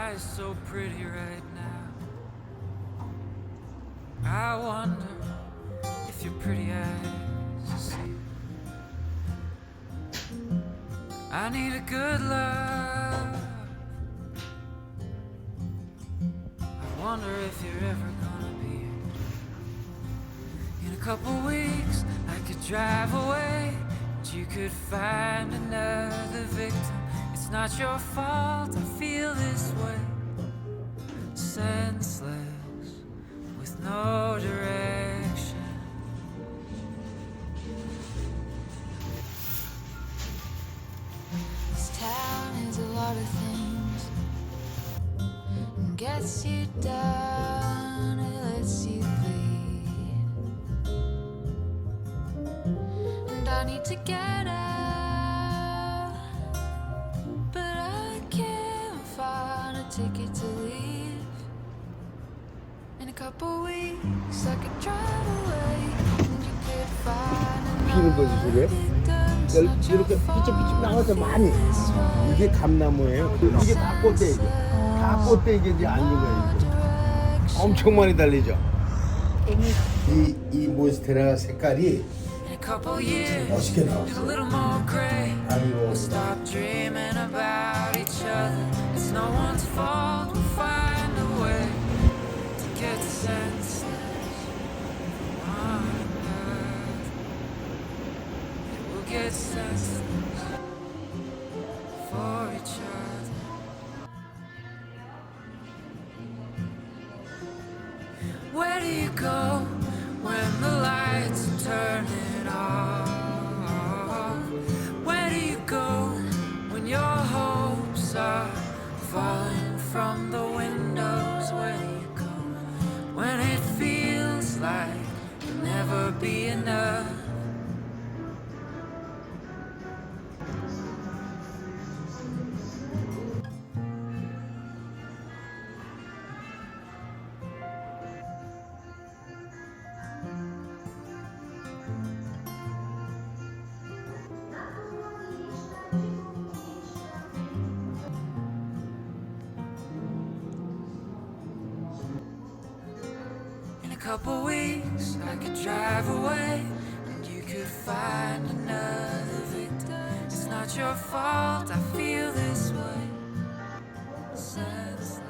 sky is so pretty right now. I wonder if your pretty eyes see. I need a good love. I wonder if you're ever gonna be here. In a couple weeks I could drive away, and you could find another victim. It's not your fault I feel this way. Senseless, with no direction. This town is a lot of things. It gets you down, it lets you bleed. And I need to get out, but I can't find a ticket to leave. In a couple weeks I could drive away, and you could find 피는 거지, another 그게? victim. 이렇게 삐쩍삐쩍 나와서 많이. 이게 감나무예요. 이게 다 꽃대이죠. 다 꽃대이게 이제 앉은 거예요. 이거. 엄청 많이 달리죠. 이 몬스테라 색깔이 In a couple years, 멋있게 a 나왔어. little more gray. 아이고. Stop dreaming about each other. It's no one's fault. We'll find a way to get senseless. We'll get senseless for each other. Where do you go when the lights are turning off? Where do you go when your hopes are falling from the windows? Where do you go when it feels like there'll never be enough? In a couple weeks I could drive away, and you could find another victim. It's not your fault I feel this way. Senseless.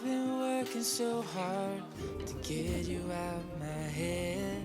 I've been working so hard to get you out my head,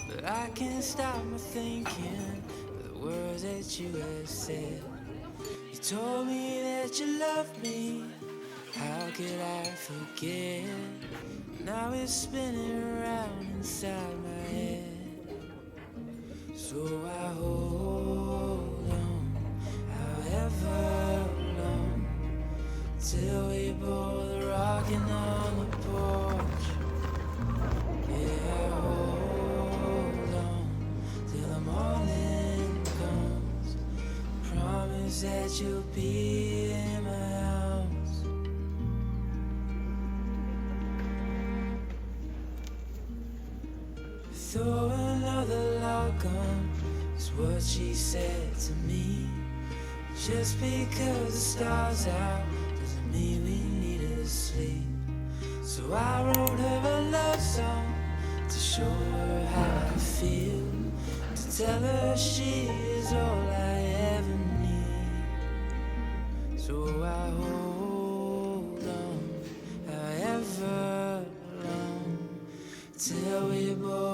but I can't stop my thinking of the words that you have said. You told me that you loved me, how could I forget? Now it's spinning around inside my head. So I hold on, however long, till we both rocking on the porch. Yeah, I hold on till the morning comes. Promise that you'll be in my arms. Throw another log on, is what she said to me. Just because the stars out doesn't mean we need to sleep. So I wrote her a love song to show her how I feel, to tell her she is all I ever need. So I hold on, however long, till we both